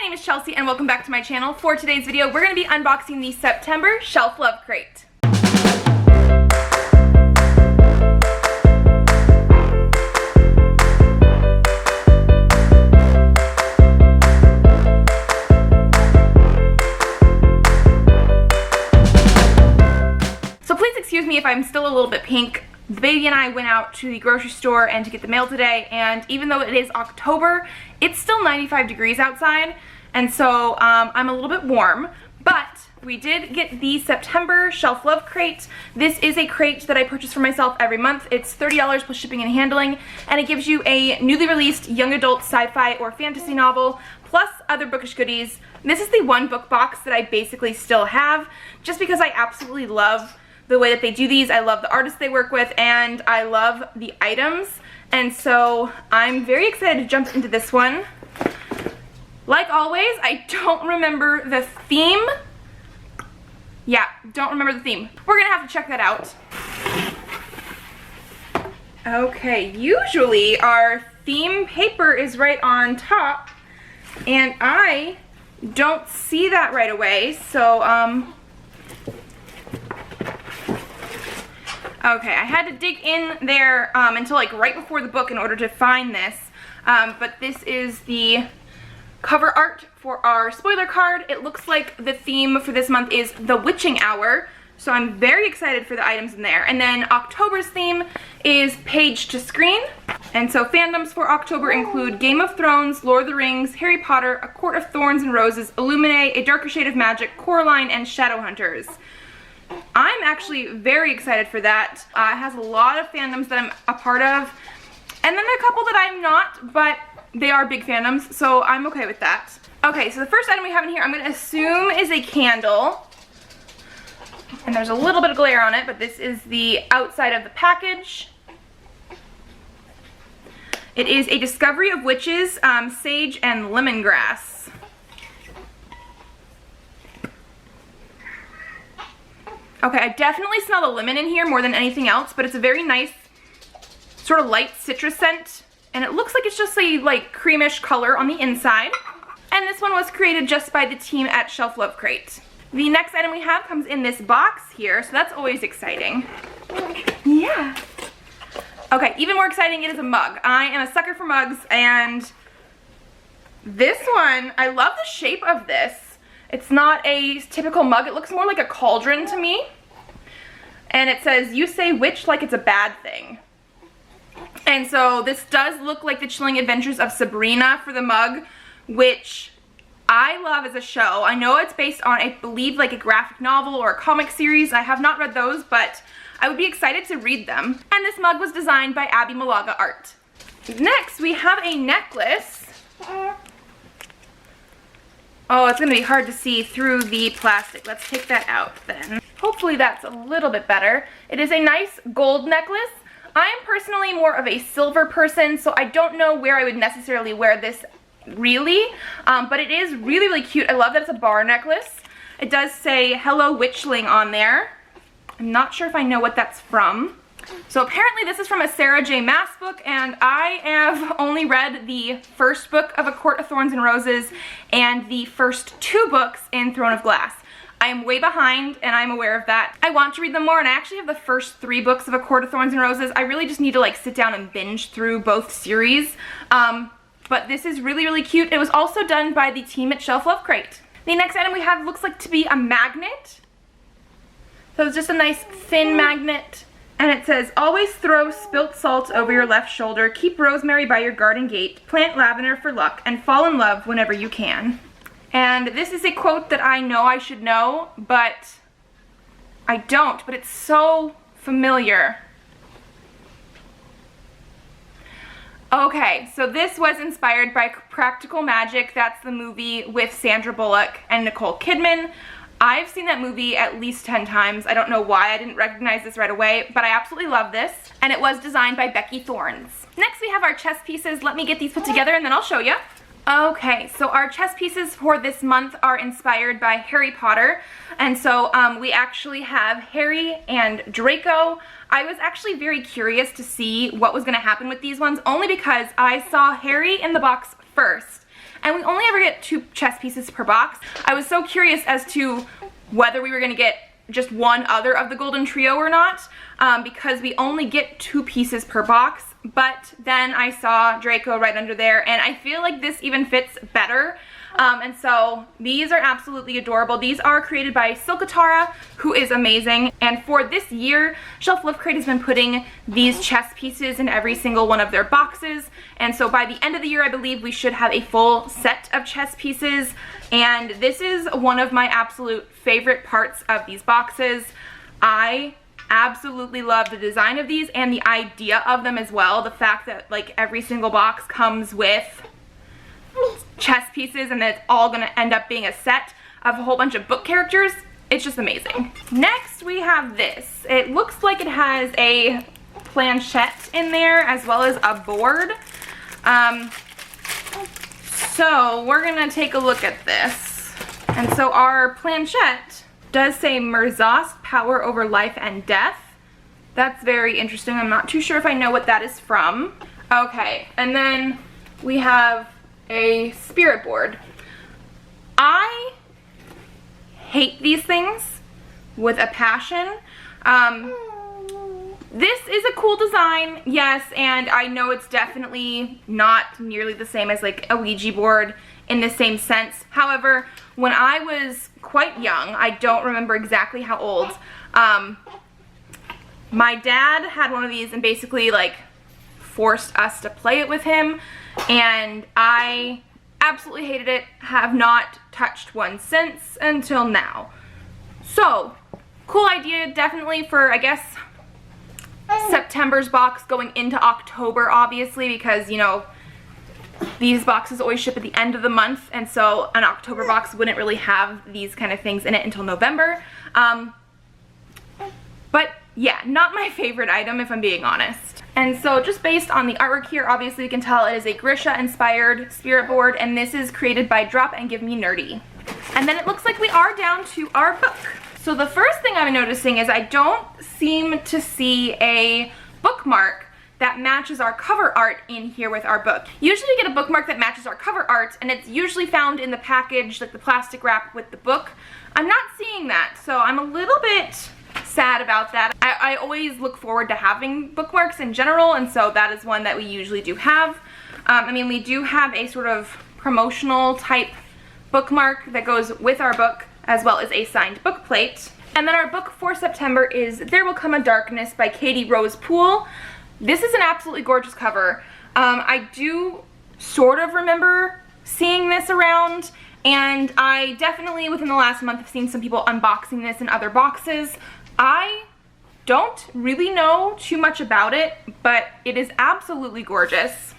name is Chelsea and welcome back to my channel. For today's video, we're going to be unboxing the September Shelflove Crate. So please excuse me if I'm still a little bit pink. The baby and I went out to the grocery store and to get the mail today, and even though it is October, it's still 95 degrees outside, and so I'm a little bit warm, but we did get the September Shelflove Crate. This is a crate that I purchase for myself every month. It's $30 plus shipping and handling, and it gives you a newly released young adult sci-fi or fantasy novel, plus other bookish goodies. This is the one book box that I basically still have, just because I absolutely love the way that they do these. I love the artists they work with, and I love the items, and so I'm very excited to jump into this one. Like always, I don't remember the theme. Yeah, don't remember the theme. We're gonna have to check that out. Okay, usually our theme paper is right on top, and I don't see that right away, so okay, I had to dig in there until like right before the book in order to find this, but this is the cover art for our spoiler card. It looks like the theme for this month is the witching hour, so I'm very excited for the items in there. And then October's theme is page to screen, and so fandoms for October include Game of Thrones, Lord of the Rings, Harry Potter, A Court of Thorns and Roses, Illuminae, A Darker Shade of Magic, Coraline, and Shadowhunters. I'm actually very excited for that. It has a lot of fandoms that I'm a part of, and then a couple that I'm not, but they are big fandoms, so I'm okay with that. Okay, so the first item we have in here, I'm going to assume is a candle, and there's a little bit of glare on it, but this is the outside of the package. It is A Discovery of Witches, Sage, and Lemongrass. Okay, I definitely smell the lemon in here more than anything else, but it's a very nice sort of light citrus scent, and it looks like it's just a like creamish color on the inside. And this one was created just by the team at Shelflove Crate. The next item we have comes in this box here, so that's always exciting. Yeah. Okay, even more exciting, it is a mug. I am a sucker for mugs, and this one, I love the shape of this. It's not a typical mug. It looks more like a cauldron to me. And it says, "You say witch like it's a bad thing." And so this does look like the Chilling Adventures of Sabrina for the mug, which I love as a show. I know it's based on, I believe, like a graphic novel or a comic series. I have not read those, but I would be excited to read them. And this mug was designed by Abby Malaga Art. Next, we have a necklace. Oh, it's gonna be hard to see through the plastic. Let's take that out then. Hopefully that's a little bit better. It is a nice gold necklace. I'm personally more of a silver person, so I don't know where I would necessarily wear this really, but it is really, really cute. I love that it's a bar necklace. It does say "Hello Witchling" on there. I'm not sure if I know what that's from. So apparently this is from a Sarah J. Maas book, and I have only read the first book of A Court of Thorns and Roses and the first 2 books in Throne of Glass. I am way behind, and I'm aware of that. I want to read them more, and I actually have the first 3 books of A Court of Thorns and Roses. I really just need to like sit down and binge through both series. But this is really, really cute. It was also done by the team at Shelflove Crate. The next item we have looks like to be a magnet. So it's just a nice thin magnet. And it says, "Always throw spilt salt over your left shoulder, keep rosemary by your garden gate, plant lavender for luck, and fall in love whenever you can." And this is a quote that I know I should know, but I don't, but it's so familiar. Okay, so this was inspired by Practical Magic. That's the movie with Sandra Bullock and Nicole Kidman. I've seen that movie at least 10 times. I don't know why I didn't recognize this right away, but I absolutely love this. And it was designed by Becky Thorns. Next we have our chess pieces. Let me get these put together and then I'll show you. Okay, so our chess pieces for this month are inspired by Harry Potter. And so we actually have Harry and Draco. I was actually very curious to see what was going to happen with these ones, only because I saw Harry in the box first. and we only ever get 2 chess pieces per box. I was so curious as to whether we were going to get just one other of the golden trio or not, because we only get 2 pieces per box. But then I saw Draco right under there, and I feel like this even fits better. And so these are absolutely adorable. These are created by Silkatara, who is amazing. And for this year, Shelflove Crate has been putting these chess pieces in every single one of their boxes. And so by the end of the year, I believe we should have a full set of chess pieces. And this is one of my absolute favorite parts of these boxes. I absolutely love the design of these and the idea of them as well. The fact that like every single box comes with chess pieces and that it's all going to end up being a set of a whole bunch of book characters. It's just amazing. Next we have this. It looks like it has a planchette in there as well as a board. So we're going to take a look at this. And so our planchette does say Mirzast, Power Over Life and Death. That's very interesting. I'm not too sure if I know what that is from. Okay, and then we have a spirit board. I hate these things with a passion. This is a cool design, yes, and I know it's definitely not nearly the same as like a Ouija board in the same sense. However, when I was quite young, I don't remember exactly how old, my dad had one of these and basically like forced us to play it with him, and I absolutely hated it, have not touched one since until now. So, cool idea definitely for, I guess, September's box going into October, obviously, because, you know, these boxes always ship at the end of the month, and so an October box wouldn't really have these kind of things in it until November. But yeah, not my favorite item if I'm being honest. And so just based on the artwork here, obviously you can tell it is a Grisha inspired spirit board, and this is created by Drop and Give Me Nerdy. And then it looks like we are down to our book. So the first thing I'm noticing is I don't seem to see a bookmark that matches our cover art in here with our book. Usually we get a bookmark that matches our cover art, and it's usually found in the package, like the plastic wrap with the book. I'm not seeing that, so I'm a little bit sad about that. I always look forward to having bookmarks in general, and so that is one that we usually do have. I mean, we do have a sort of promotional type bookmark that goes with our book, as well as a signed book plate. And then our book for September is There Will Come a Darkness by Katy Rose Poole. This is an absolutely gorgeous cover. I do sort of remember seeing this around, and I definitely within the last month have seen some people unboxing this in other boxes. I don't really know too much about it, but it is absolutely gorgeous.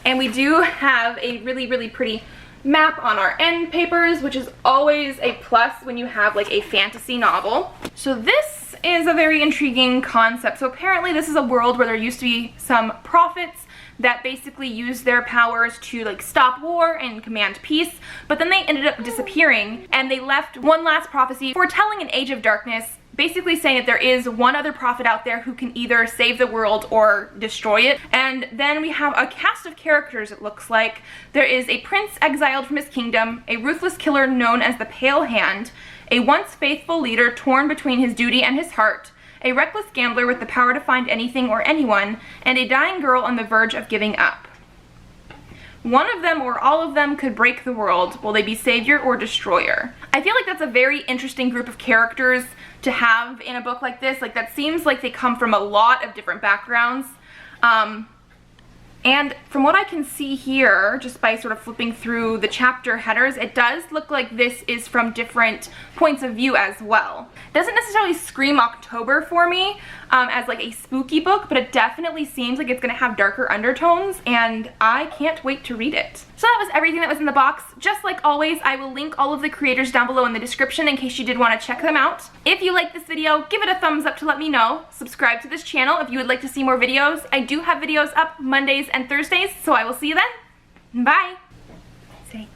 And we do have a really, really pretty map on our end papers, which is always a plus when you have like a fantasy novel. So this is a very intriguing concept. So apparently this is a world where there used to be some prophets that basically used their powers to like stop war and command peace, but then they ended up disappearing, and they left one last prophecy foretelling an age of darkness, basically saying that there is one other prophet out there who can either save the world or destroy it. And then we have a cast of characters, it looks like. There is a prince exiled from his kingdom, a ruthless killer known as the Pale Hand, a once faithful leader torn between his duty and his heart, a reckless gambler with the power to find anything or anyone, and a dying girl on the verge of giving up. One of them or all of them could break the world. Will they be savior or destroyer? I feel like that's a very interesting group of characters to have in a book like this. Like, that seems like they come from a lot of different backgrounds. And from what I can see here, just by sort of flipping through the chapter headers, it does look like this is from different points of view as well. It doesn't necessarily scream October for me as like a spooky book, but it definitely seems like it's going to have darker undertones, and I can't wait to read it. So that was everything that was in the box. Just like always, I will link all of the creators down below in the description in case you did want to check them out. If you like this video, give it a thumbs up to let me know. Subscribe to this channel if you would like to see more videos. I do have videos up Mondays and Thursdays, so I will see you then. Bye! Say